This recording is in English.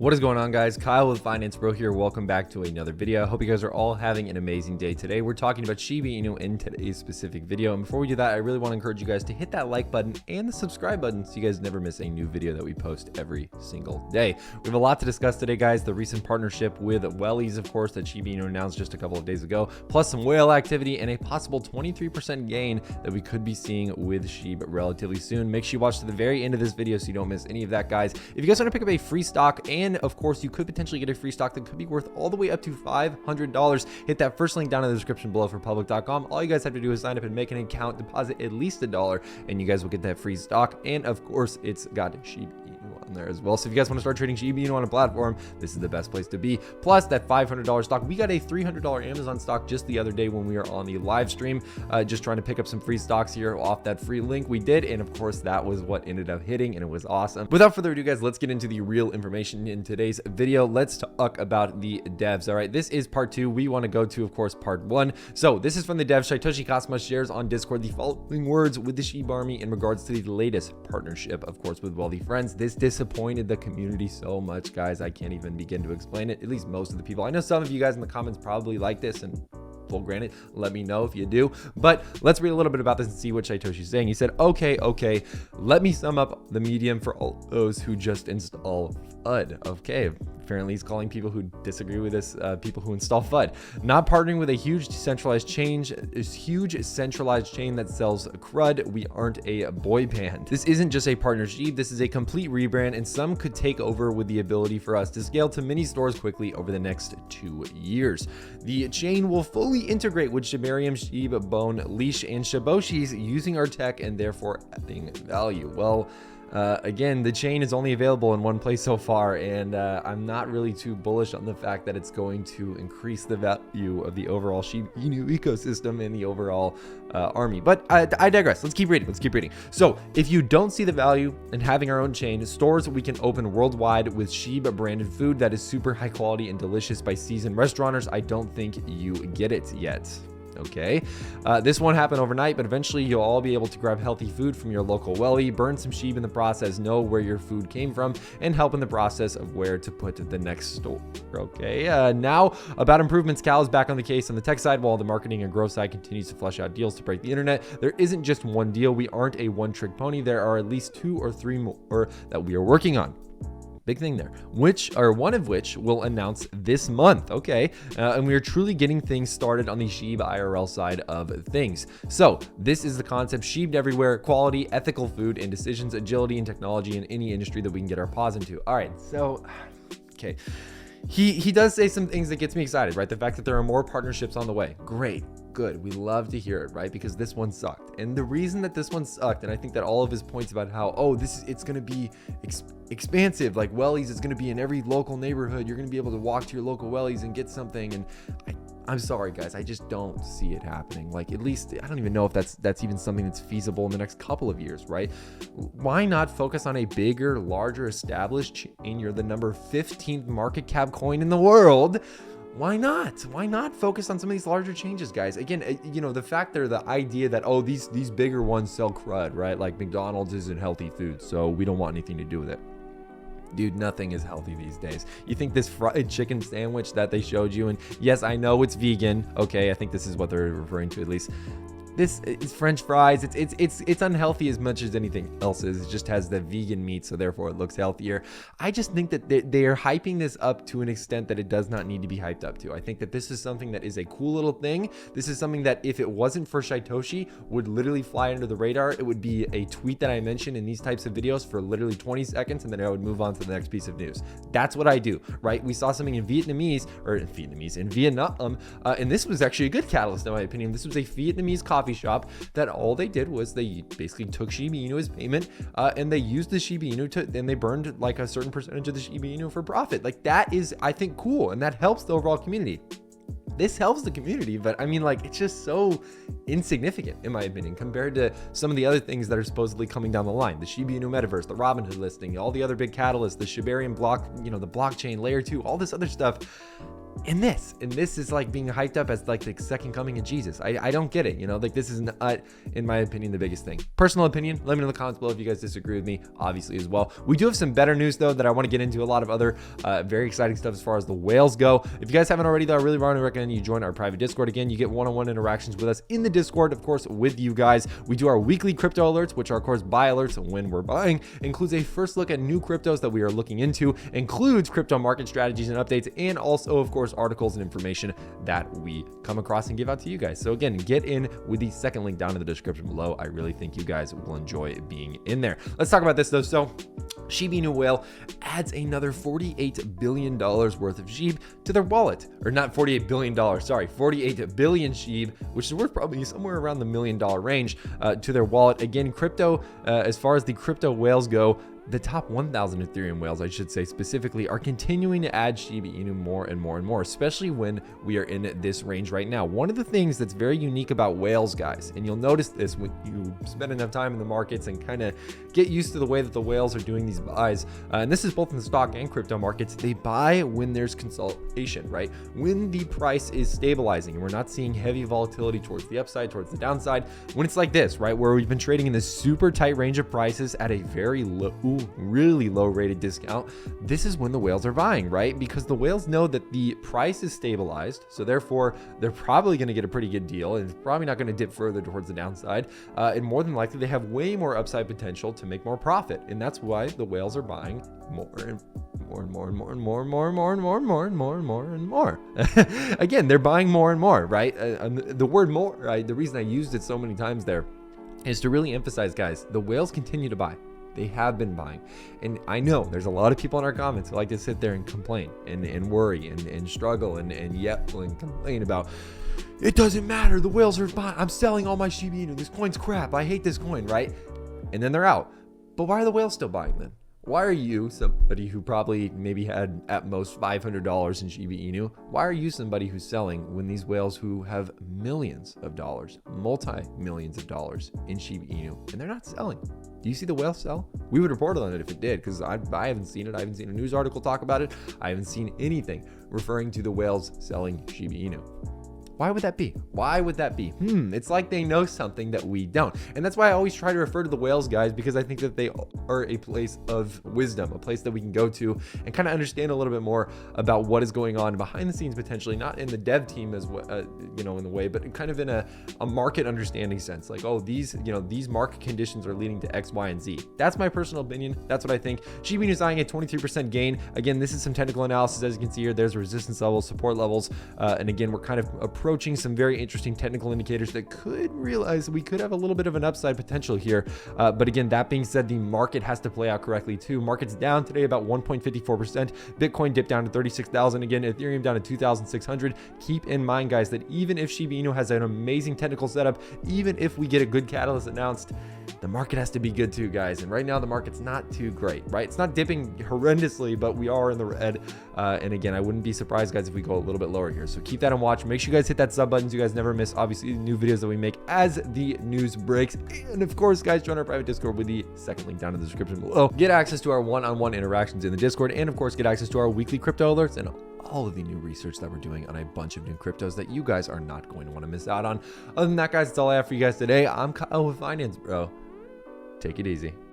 What is going on, guys? Kyle with Finance Bro here. Welcome back to another video. I hope you guys are all having an amazing day today. We're talking about Shiba Inu in today's specific video. And before we do that, I really want to encourage you guys to hit that like button and the subscribe button so you guys never miss a new video that we post every single day. We have a lot to discuss today, guys. The recent partnership with Wellies, of course, that Shiba Inu announced just a couple of days ago, plus some whale activity and a possible 23% gain that we could be seeing with Shib relatively soon. Make sure you watch to the very end of this video so you don't miss any of that, guys. If you guys want to pick up a free stock, and of course you could potentially get a free stock that could be worth all the way up to $500, hit that first link down in the description below for public.com. All you guys have to do is sign up and make an account, deposit at least $1, and you guys will get that free stock. And of course, it's got Shiba Inu on there as well. So if you guys want to start trading Shiba Inu on a platform, this is the best place to be. Plus that $500 stock. We got a $300 Amazon stock just the other day when we were on the live stream, just trying to pick up some free stocks here off that free link we did. And of course, that was what ended up hitting, and it was awesome. Without further ado, guys, let's get into the real information in today's video. Let's talk about the devs. All right, this is part 2. We want to go to, of course, part 1. So this is from the devs. Satoshi Kazama shares on Discord the following words with the Shiba Army in regards to the latest partnership, of course, with wealthy friends. This disappointed the community so much, guys. I can't even begin to explain it. At least most of the people. I know some of you guys in the comments probably like this, and full granted, let me know if you do. But let's read a little bit about this and see what Satoshi's saying. He said, okay, let me sum up the medium for all those who just install FUD. Okay, apparently he's calling people who disagree with this people who install FUD. Not partnering with a huge centralized chain that sells crud. We aren't a boy band. This isn't just a partnership. This is a complete rebrand, and some could take over with the ability for us to scale to many stores quickly over the next 2 years. The chain will fully integrate with Shibarium, Shib, Bone, Leash, and Shiboshis using our tech and therefore adding value. Well, again, the chain is only available in one place so far, and I'm not really too bullish on the fact that it's going to increase the value of the overall Shiba Inu ecosystem and the overall army. But I digress. Let's keep reading. So if you don't see the value in having our own chain, stores we can open worldwide with Shiba branded food that is super high quality and delicious by seasoned restaurateurs, I don't think you get it yet. Okay, this won't happen overnight, but eventually you'll all be able to grab healthy food from your local welly, burn some sheep in the process, know where your food came from, and help in the process of where to put the next store. Okay, now about improvements. Cal is back on the case on the tech side while the marketing and growth side continues to flesh out deals to break the internet. There isn't just one deal. We aren't a one-trick pony. There are at least 2 or 3 more that we are working on. Big thing there, one of which we'll announce this month. Okay, and we are truly getting things started on the Shiba IRL side of things. So this is the concept: Shiba everywhere, quality, ethical food and decisions, agility and technology in any industry that we can get our paws into. All right, so okay, he does say some things that gets me excited, right? The fact that there are more partnerships on the way. Great. Good. We love to hear it, right? Because this one sucked. And the reason that this one sucked, and I think that all of his points about how, it's going to be expansive, like Wellies is going to be in every local neighborhood. You're going to be able to walk to your local Wellies and get something. And I'm sorry, guys, I just don't see it happening. Like, at least, I don't even know if that's even something that's feasible in the next couple of years, right? Why not focus on a bigger, larger, established chain? You're the number 15th market cap coin in the world. Why not? Why not focus on some of these larger changes, guys? Again, the fact there, the idea that, these bigger ones sell crud, right? Like McDonald's isn't healthy food, so we don't want anything to do with it. Dude, nothing is healthy these days. You think this fried chicken sandwich that they showed you, and yes, I know it's vegan. Okay, I think this is what they're referring to at least. This is French fries. It's unhealthy as much as anything else is. It just has the vegan meat, so therefore it looks healthier. I just think that they are hyping this up to an extent that it does not need to be hyped up to. I think that this is something that is a cool little thing. This is something that if it wasn't for Satoshi would literally fly under the radar. It would be a tweet that I mentioned in these types of videos for literally 20 seconds, and then I would move on to the next piece of news. That's what I do, right? We saw something in Vietnam, and this was actually a good catalyst in my opinion. This was a Vietnamese coffee shop that all they did was they basically took Shiba Inu as payment, and they used the Shiba Inu and they burned like a certain percentage of the Shiba Inu for profit. Like, that is, I think, cool, and that helps the overall community. This helps the community, but I mean, like, it's just so insignificant in my opinion compared to some of the other things that are supposedly coming down the line. The Shiba Inu metaverse, the Robinhood listing, all the other big catalysts, the Shibarium block, the blockchain layer 2, all this other stuff. And this is like being hyped up as like the second coming of Jesus. I don't get it, you know, like this is not, in my opinion, the biggest thing. Personal opinion, let me know in the comments below if you guys disagree with me, obviously, as well. We do have some better news though that I want to get into, a lot of other very exciting stuff as far as the whales go. If you guys haven't already though, I really want to recommend you join our private Discord. Again, you get one-on-one interactions with us in the Discord, of course, with you guys. We do our weekly crypto alerts, which are of course buy alerts when we're buying, includes a first look at new cryptos that we are looking into, includes crypto market strategies and updates, and also of course articles and information that we come across and give out to you guys. So again, get in with the second link down in the description below. I really think you guys will enjoy being in there. Let's talk about this though. So Shiba Inu whale adds another $48 billion worth of Shib to their wallet, or not $48 billion, sorry, 48 billion Shib, which is worth probably somewhere around the $1 million range to their wallet. Again, crypto, as far as the crypto whales go, the top 1,000 Ethereum whales, I should say specifically, are continuing to add Shiba Inu more and more and more, especially when we are in this range right now. One of the things that's very unique about whales, guys, and you'll notice this when you spend enough time in the markets and kind of get used to the way that the whales are doing these buys, and this is both in the stock and crypto markets, they buy when there's consolidation, right? When the price is stabilizing and we're not seeing heavy volatility towards the upside, towards the downside, when it's like this, right, where we've been trading in this super tight range of prices at a very low, really low rated discount, this is when the whales are buying, right? Because the whales know that the price is stabilized, so therefore they're probably going to get a pretty good deal, and it's probably not going to dip further towards the downside, and more than likely they have way more upside potential to make more profit, and that's why the whales are buying more and more and more and more and more and more and more and more and more and more and more and more. Again, they're buying more and more, right? The word more, right? The reason I used it so many times there is to really emphasize, guys, the whales continue to buy. They have been buying. And I know there's a lot of people in our comments who like to sit there and complain and worry and struggle and yep and complain about, it doesn't matter, the whales are buying, I'm selling all my Shiba Inu, this coin's crap, I hate this coin, right? And then they're out. But why are the whales still buying then? Why are you, somebody who probably maybe had at most $500 in Shiba Inu, why are you somebody who's selling when these whales who have millions of dollars, multi-millions of dollars in Shiba Inu, and they're not selling? Do you see the whale sell? We would report on it if it did, because I haven't seen it. I haven't seen a news article talk about it. I haven't seen anything referring to the whales selling Shiba Inu. Why would that be? Why would that be? It's like they know something that we don't. And that's why I always try to refer to the whales, guys, because I think that they are a place of wisdom, a place that we can go to and kind of understand a little bit more about what is going on behind the scenes, potentially not in the dev team as well, in the way, but kind of in a market understanding sense. Like, oh, these market conditions are leading to X, Y, and Z. That's my personal opinion. That's what I think. Shiba Inu is eyeing a 23% gain. Again, this is some technical analysis. As you can see here, there's resistance levels, support levels. And again, we're kind of approaching some very interesting technical indicators that could realize we could have a little bit of an upside potential here. But again, that being said, the market has to play out correctly too. Market's down today about 1.54%. Bitcoin dipped down to 36,000. Again, Ethereum down to 2,600. Keep in mind, guys, that even if Shiba Inu has an amazing technical setup, even if we get a good catalyst announced, the market has to be good too, guys. And right now the market's not too great, right? It's not dipping horrendously, but we are in the red. And again, I wouldn't be surprised, guys, if we go a little bit lower here. So keep that on watch. Make sure you guys hit that sub button so you guys never miss, obviously, the new videos that we make as the news breaks. And of course, guys, join our private Discord with the second link down in the description below. Get access to our one-on-one interactions in the Discord, and of course, get access to our weekly crypto alerts and all of the new research that we're doing on a bunch of new cryptos that you guys are not going to want to miss out on. Other than that, guys, that's all I have for you guys today. I'm Kyle with Finance Bro. Take it easy.